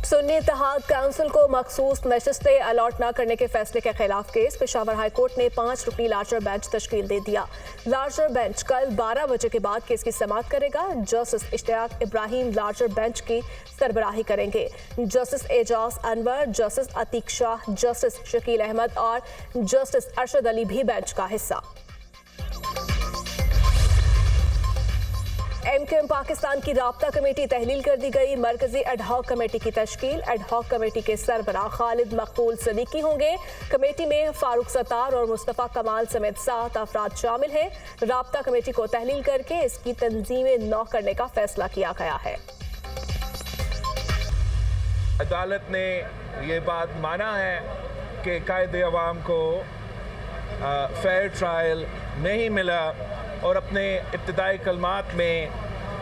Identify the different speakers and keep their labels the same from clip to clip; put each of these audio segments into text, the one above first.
Speaker 1: सुन्नी इत्तेहाद council को मखसूस नशस्तें allot न करने के फैसले के खिलाफ केस। पेशावर हाई कोर्ट ने 5 रुकनी लार्जर बेंच तश्कील दे दिया। लार्जर बेंच कल 12 बजे के बाद केस की समाअत करेगा। Justice Ishtiaq Ibrahim larger bench की सरबराही करेंगे। Justice Ejaz Anwar, justice Atiq Shah, justice Shakeel Ahmed और जस्टिस अरशद अली भी बेंच का हिस्सा। एमक्यूएम पाकिस्तान की राब्ता कमेटी तहलील कर दी गई। मरकजी एडहॉक कमेटी की तश्कील। एडहॉक कमेटी के सरबराह खालिद मकबूल सदीकी होंगे। कमेटी में फारूक सत्तार और मुस्तफ़ा कमाल समेत 7 अफराद शामिल हैं। राब्ता कमेटी को तहलील करके इसकी तंजीमें नौ करने का फैसला किया गया है।
Speaker 2: अदालत ने ये बात माना है कि कायदे अवाम को फेयर ट्रायल नहीं मिला और अपने इब्तिदाई कलमात में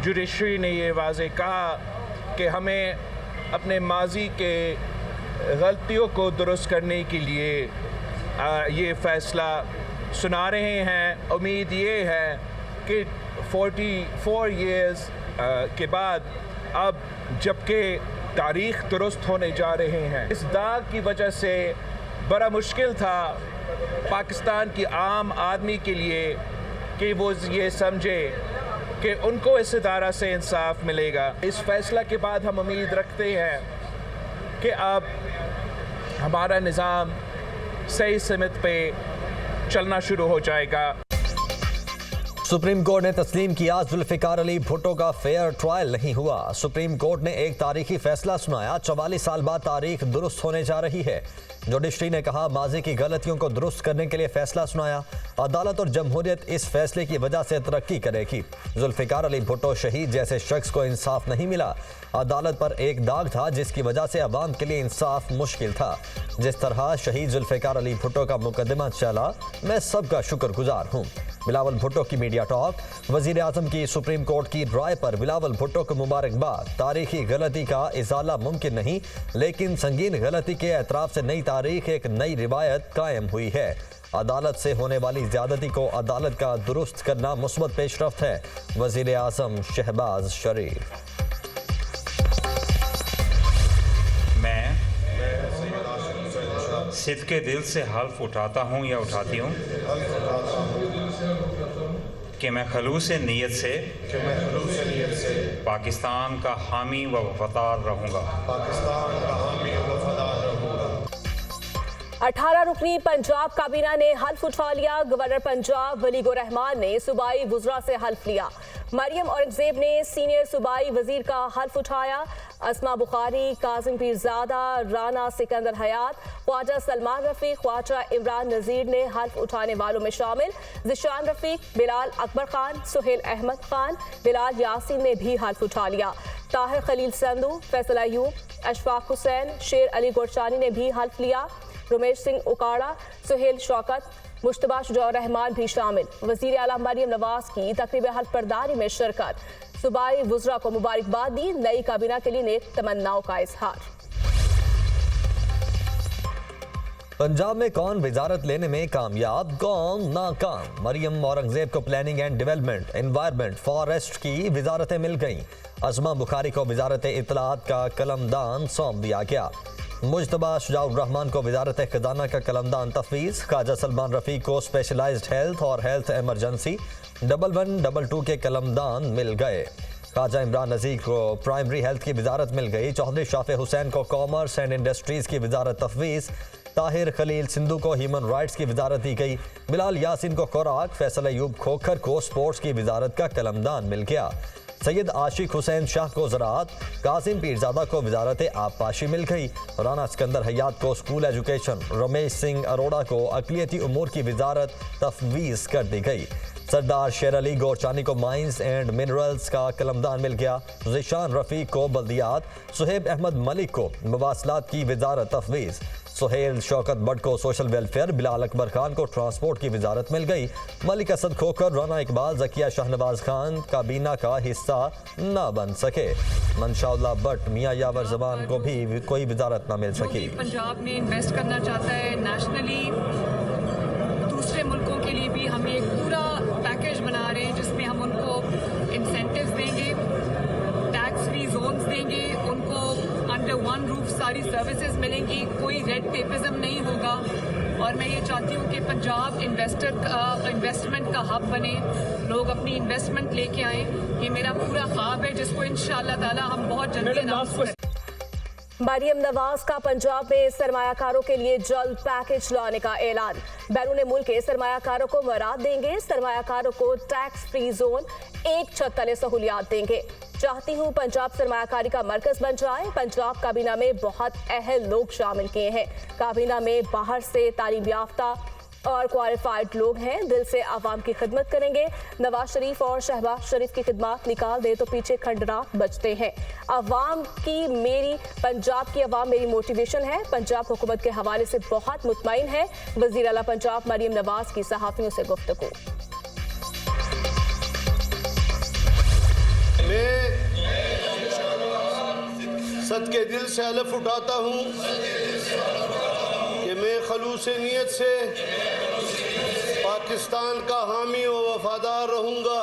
Speaker 2: जुडिशरी ने ये वाज़े कहा कि हमें अपने माजी के गलतियों को दुरुस्त करने के लिए ये फ़ैसला सुना रहे हैं। उम्मीद ये है कि 44 इयर्स के बाद अब जबकि तारीख़ दुरुस्त होने जा रहे हैं, इस दाग की वजह से बड़ा मुश्किल था पाकिस्तान की आम आदमी के लिए कि वो ये समझे कि उनको इस इदारा से इंसाफ मिलेगा। इस फैसला के बाद हम उम्मीद रखते हैं कि अब हमारा निज़ाम सही सिमत पे चलना शुरू हो जाएगा।
Speaker 3: सुप्रीम कोर्ट ने तस्लीम किया जुल्फिकार अली भुट्टो का फेयर ट्रायल नहीं हुआ। सुप्रीम कोर्ट ने एक तारीखी फैसला सुनाया। 44 साल बाद तारीख दुरुस्त होने जा रही है। जुडिशरी ने कहा माजी की गलतियों को दुरुस्त करने के लिए फैसला सुनाया। अदालत और जमहूरियत इस फैसले की वजह से तरक्की करेगी। जुल्फिकार अली भुट्टो शहीद जैसे शख्स को इंसाफ नहीं मिला। अदालत पर एक दाग था जिसकी वजह से अवाम के लिए इंसाफ मुश्किल था। जिस तरह शहीद जुल्फिकार अली भुट्टो का मुकदमा चला, मैं सबका शुक्रगुजार हूँ। बिलावल भुट्टो की मीडिया टॉक। वजीर आजम की सुप्रीम कोर्ट की राय पर बिलावल भुट्टो को मुबारकबाद। तारीखी गलती का इजाला मुमकिन नहीं, लेकिन संगीन गलती के एतराफ से नई तारीख, एक नई रिवायत कायम हुई है। अदालत से होने वाली ज्यादती को अदालत का दुरुस्त करना मुस्बत पेशरफ्त है। वजीर आजम शहबाज शरीफ।
Speaker 4: मैं सिद्के दिल से हल्फ उठाता हूँ या उठाती हूँ कि मैं खलूस नीयत से पाकिस्तान का हामी व वफादार रहूँगा।
Speaker 1: 18 रुकनी पंजाब काबीना ने हल्फ उठा लिया। गवर्नर पंजाब वलीगो रहमान ने सूबाई वुज़रा से हल्फ लिया। मरियम औरंगजेब ने सीनियर सूबाई वजीर का हल्फ उठाया। अस्मा बुखारी, काजिम पीरजादा, राना सिकंदर हयात, ख्वाजा सलमान रफीक, ख्वाजा इमरान नज़ीर ने हल्फ उठाने वालों में शामिल। ज़िशान रफीक, बिलाल अकबर खान, सुहेल अहमद खान, बिलाल यासीन ने भी हल्फ उठा लिया। ताहिर खलील संधू, फैसल अयूब, अशफाक हुसैन, शेर अली गोरचानी ने भी हल्फ लिया। रमेश सिंह उकाड़ा, सुहेल शौकत, मुश्तबा शुजा रहमान भी शामिल। वज़ीर आला मरियम नवाज की तकरीब हल्फ बर्दारी में शिरकत। सूबाई वुज़रा को मुबारकबाद दी। नई काबीना के लिए नेक तमन्नाओं का इजहार।
Speaker 3: पंजाब में कौन वजारत लेने में कामयाब, कौन नाकाम। मरियम औरंगजेब को planning and development, environment, forest की वजारतें मिल गईं। अस्मा बुखारी को वजारत इत्तलाआत का कलमदान सौंप दिया गया। मुज्तबा शुजाउर्रहमान को वजारत खजाना का कलमदान तफवीज़। ख्वाजा सलमान रफ़ीक को स्पेशलाइज्ड हेल्थ और हेल्थ एमरजेंसी 1112 के कलमदान मिल गए। ख्वाजा इमरान नज़ीर को प्राइमरी हेल्थ की वजारत मिल गई। चौधरी शाफे हुसैन को कॉमर्स एंड इंडस्ट्रीज़ की वजारत तफवीज़। ताहिर खलील सिंधु को ह्यूमन राइट्स की वजारत दी गई। बिलाल यासीन को खुराक, फैसल अयूब खोखर को स्पोर्ट्स की वजारत का कलमदान मिल गया। सैयद आशिक हुसैन शाह को ज़राअत, कासिम पीरजादा को वजारत आबपाशी मिल गई। राना सिकंदर हयात को स्कूल एजुकेशन, रमेश सिंह अरोड़ा को अक़लियती उमूर की वजारत तफवीज़ कर दी गई। सरदार शेर अली गोरचानी को माइंस एंड मिनरल्स का कलमदान मिल गया। ज़िशान रफ़ीक को बल्दियात, सुहेब अहमद मलिक को मवासलात की वजारत तफवीज़। सुहेल शौकत बट को सोशल वेलफेयर, बिलाल अकबर खान को ट्रांसपोर्ट की वजारत मिल गई। मलिक असद खोखर, राना इकबाल, ज़किया शाहनवाज खान काबीना का हिस्सा न बन सके। मंशाउल्लाह बट, मियाँ यावर जबान को भी कोई वजारत न मिल सकी।
Speaker 5: पंजाब में इन्वेस्ट करना चाहता है नेशनली, दूसरे मुल्कों के लिए भी हम एक पूरा पैकेज बना रहे हैं जिसमें हम उनको इंसेंटिव्स देंगे, टैक्स फ्री जोन्स देंगे, उनको अंडर वन रूफ सारी सर्विसेज मिलेंगी, कोई रेड टेपिज्म नहीं होगा। और मैं ये चाहती हूँ कि पंजाब इन्वेस्टमेंट का हब बने, लोग अपनी इन्वेस्टमेंट लेके आएँ। ये मेरा पूरा ख्वाब है जिसको इंशाअल्लाह ताला हम बहुत जल्दी अनाउंस करें।
Speaker 1: मरियम नवाज का पंजाब में सरमायाकारों के लिए जल्द पैकेज लाने का ऐलान। बैरून मुल्क के सरमायाकारों को मराद देंगे, सरमायाकारों को टैक्स फ्री जोन, एक छत तले सहूलियात देंगे। चाहती हूँ पंजाब सरमायाकारी का मरकज बन जाए। पंजाब काबीना में बहुत अहम लोग शामिल किए हैं। काबीना में बाहर से तालीम याफ्ता और क्वालिफाइड लोग हैं। दिल से आवाम की खिदमत करेंगे। नवाज शरीफ और शहबाज शरीफ की खिदमत निकाल दे तो पीछे खंडरात बचते हैं। पंजाब की अवाम मेरी मोटिवेशन है। पंजाब हुकूमत के हवाले से बहुत मुतमईन है। वजीर आला पंजाब मरियम नवाज की सहाफियों से गुफ्तगू।
Speaker 6: मैं सदके दिल से हलफ उठाता हूँ कि मैं खलूस नीयत से पाकिस्तान का हामी व वफादार रहूँगा।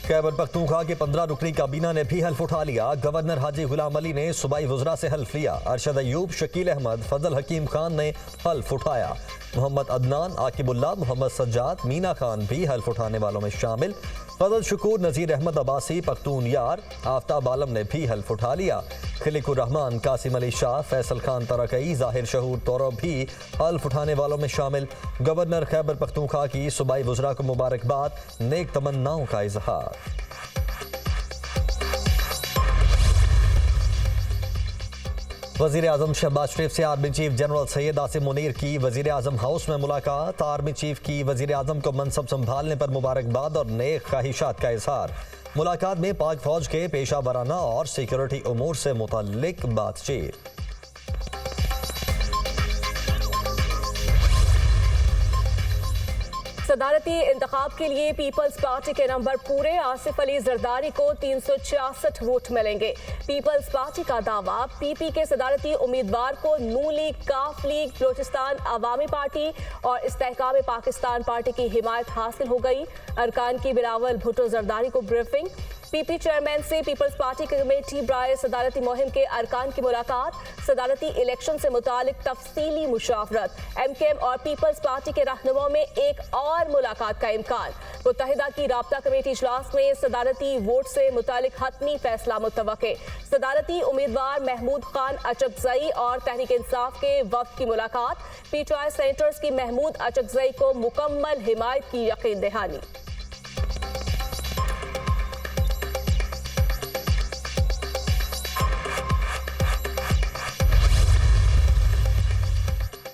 Speaker 3: खैबर पख्तूनख्वा के 15 रुकनी काबीना ने भी हल्फ उठा लिया। गवर्नर हाजी गुलाम अली ने सूबाई वज़रा से हल्फ लिया। अरशद अयूब, शकील अहमद, फजल हकीम खान ने हल्फ उठाया। मोहम्मद अदनान, आकिबुल्ला, मोहम्मद सज्जाद, मीना खान भी हल्फ उठाने वालों में शामिल। फजल शुकूर, नज़ीर अहमद अब्बासी, पख्तून यार, आफ्ताब आलम ने भी हल्फ उठा लिया। खलीकुर रहमान, कासिम अली शाह, फैसल खान तरकई, जाहिर शहूर तौरो भी हल्फ उठाने वालों में शामिल। गवर्नर खैबर पख्तूनख्वा की सूबाई वज़रा को मुबारकबाद, नेक तमन्नाओं का इजहार। वज़ीर आज़म शहबाज शरीफ से army chief general Syed Asim Munir की वज़ीर आज़म हाउस में मुलाकात। आर्मी चीफ की वज़ीर आज़म को मनसब संभालने पर मुबारकबाद और नेक ख्वाहिशात का इजहार। मुलाकात में पाक फौज के पेशा वराना और सिक्योरिटी उमूर से मुतल्लिक बातचीत।
Speaker 1: सदारती इंतखाब के लिए पीपल्स पार्टी के नंबर पूरे। आसिफ अली जरदारी को 366 वोट मिलेंगे। पीपल्स पार्टी का दावा, पीपी के सदारती उम्मीदवार को नून लीग, काफ लीग, बलोचिस्तान अवामी पार्टी और इस्तेहकाम पाकिस्तान पार्टी की हिमायत हासिल हो गई। अरकान की बिलावल भुट्टो जरदारी को ब्रीफिंग। पीपी चेयरमैन से पीपल्स पार्टी कमेटी बराए सदारती मुहिम के अरकान की मुलाकात। सदारती इलेक्शन से मुतालिक तफसीली मुशावरत। एमकेएम और पीपल्स पार्टी के रहनुमाओं में एक और मुलाकात का इम्कान। मुत्तहिदा की राब्ता कमेटी इजलास में सदारती वोट से मुतालिक हतमी फैसला मुतवक्के। सदारती उम्मीदवार महमूद खान अचकजई और तहरीक इंसाफ के वफ्द की मुलाकात। पीटीआई सेनेटर्स की महमूद अचकजई को मुकम्मल हिमायत की यकीन दहानी।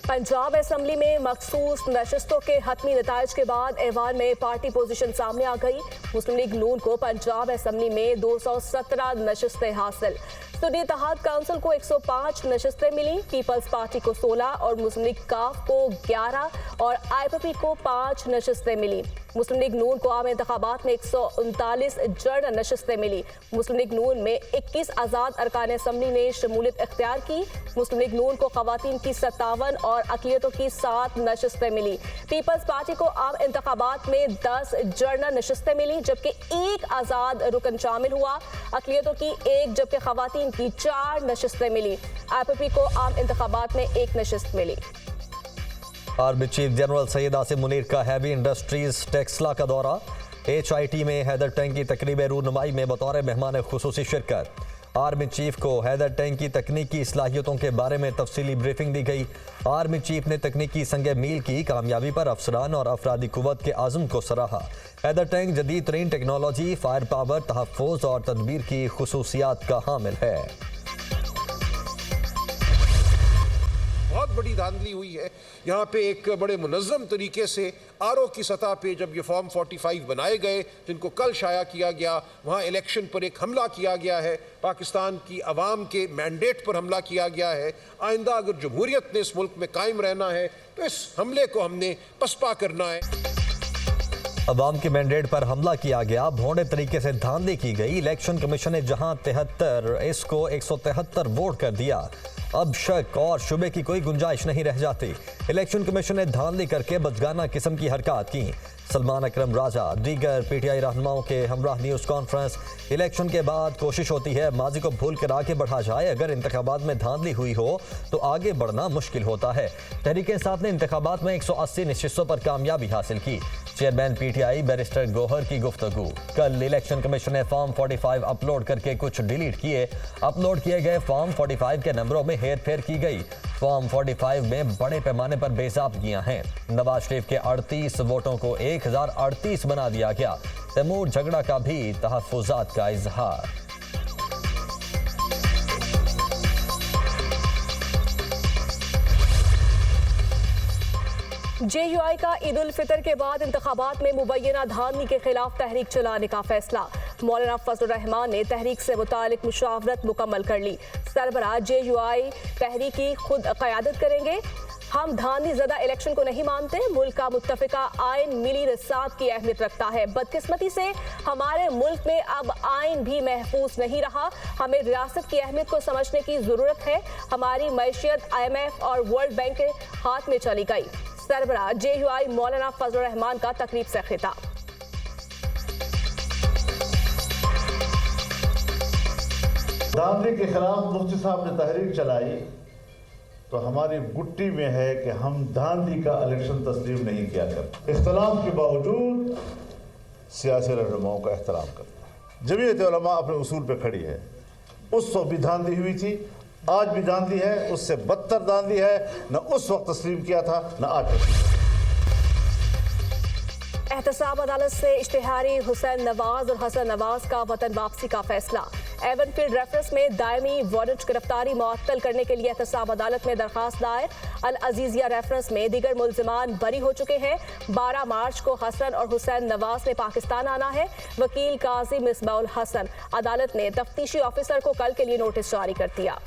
Speaker 1: पंजाब असेंबली में मखसूस नशस्तों के हतमी नताइज के बाद ऐवान में पार्टी पोजीशन सामने आ गई। मुस्लिम लीग नून को पंजाब असेंबली में 217 नशस्तें हासिल। सुन्नी इत्तेहाद काउंसिल को 105 नशस्तें मिली। पीपल्स पार्टी को 16 और मुस्लिम लीग काफ को 11 और आईपीपी को 5 नशस्तें मिली। मुस्लिम लीग नून को आम इंतखाबात में 139 जर्नल नशस्तें मिली। मुस्लिम लीग नून में 21 आज़ाद अरकान असम्बली ने शमूलियत इख्तियार की। मुस्लिम लीग नून को खवातीन की 57 और अक़लियतों की 7 नशस्तें मिली। पीपल्स पार्टी को आम इंतखाबात में 10 जर्नल नशस्तें मिली, जबकि 1 आज़ाद रुकन शामिल हुआ। अक़लियतों की 1 जबकि खवातीन की 4 नशस्तें मिली। आईपीपी को आम इंतखाबात में 1 नशस्त मिली।
Speaker 3: Army chief general Syed Asim Munir का हैवी इंडस्ट्रीज टेक्सला का दौरा। HIT में हैदर टैंक की तकरीब रूनुमाई में बतौर मेहमान खुसूसी शिरकत। आर्मी चीफ को हैदर टैंक की तकनीकी सलाहियतों के बारे में तफसीली ब्रीफिंग दी गई। आर्मी चीफ ने तकनीकी संगे मील की कामयाबी पर अफसरान और अफरादी कुव्वत के आज़म को सराहा। हैदर टैंक जदीद तरीन टेक्नोलॉजी, फायर पावर, तहफ़्फ़ुज़ और तदबीर की खुसूसियात का हामिल है।
Speaker 7: बहुत बड़ी धांधली हुई है यहाँ पे। एक बड़े मुनज़्ज़म तरीके से आरओ की सतह पे जब ये फॉर्म 45 बनाए गए, जिनको कल शाया किया गया, वहाँ इलेक्शन पर एक हमला किया गया है। पाकिस्तान की आवाम के मैंडेट पर हमला किया गया है। आइंदा अगर जमहूरियत ने इस मुल्क में कायम रहना है तो इस हमले को हमने पसपा करना है।
Speaker 3: अवाम के मैंडेट पर हमला किया गया, भोंडे तरीके से धांधली की गई। इलेक्शन कमीशन ने जहां 73 इसको 173 वोट कर दिया। अब शक और शुबे की कोई गुंजाइश नहीं रह जाती। इलेक्शन कमीशन ने धांधली करके बचगाना किस्म की हरकत की। सलमान अकरम राजा दीगर पीटीआई रहनुमाओं के हमराह न्यूज़ कॉन्फ्रेंस। इलेक्शन के बाद कोशिश होती है माजी को भूल कर आगे बढ़ा जाए। अगर इंतखाबात में धांधली हुई हो तो आगे बढ़ना मुश्किल होता है। तहरीक इंसाफ ने इंतखाबात में 180 नशिस्तों पर कामयाबी हासिल की। चेयरमैन पीटीआई बैरिस्टर गौहर की गुफ्तगू। कल इलेक्शन कमीशन ने फॉर्म 45 अपलोड करके कुछ डिलीट किए। अपलोड किए गए फॉर्म 45 के नंबरों में हेर फेर की गई। फॉर्म 45 में बड़े पैमाने पर बेजाबगियां हैं। नवाज शरीफ के 38 वोटों को 1038 बना दिया गया। तैमूर झगड़ा का भी तहफ्फुजात का इजहार।
Speaker 1: JUI का ईद उल फितर के बाद इंतखाबात में मुबैना धांधली के खिलाफ तहरीक चलाने का फैसला। मौलाना फजलुर रहमान ने तहरीक से मुतालिक मुशावरत मुकम्मल कर ली। सरबराह JUI तहरीक की खुद क़यादत करेंगे। हम धांधली ज़दा इलेक्शन को नहीं मानते। मुल्क का मुत्तफ़िका आइन मिली रिसात की अहमियत रखता है। बदकिस्मती से हमारे मुल्क में अब आइन भी महफूज नहीं रहा। हमें रियासत की अहमियत को समझने की ज़रूरत है। हमारी मैशियत IMF और वर्ल्ड बैंक के हाथ में चली गई। सरबराह JUI मौलाना फजलुर रहमान का तकरीब से खिताब।
Speaker 8: धांधली के खिलाफ मुफ्ती साहब ने तहरीक चलाई तो हमारी गुट्टी में है कि हम धांधली का इलेक्शन तस्लीम नहीं किया करते। इख्तलाफ के बावजूद सियासी रहनुमाओं का एहतराम करते हैं। जमीयत उलमा अपने उसूल पर खड़ी है। उस वक्त भी धांधली हुई थी, आज भी धांधली है, उससे बदतर धांधली है। न उस वक्त तस्लीम किया था न आज तस्लीम।
Speaker 1: एहतसाब अदालत से इश्तिहारी हुसैन नवाज और हसन नवाज का वतन वापसी का फैसला। एवनफील्ड रेफरेंस में दायमी वारंट गिरफ्तारी मुअत्तल करने के लिए एहतसाब अदालत में दरखास्त दायर। अल अजीजिया रेफरेंस में दीगर मुल्जिमान बरी हो चुके हैं। 12 मार्च को हसन और हुसैन नवाज ने पाकिस्तान आना है। वकील काजी मिसबाउल हसन अदालत ने तफ्तीशी ऑफिसर को कल के लिए नोटिस जारी कर दिया।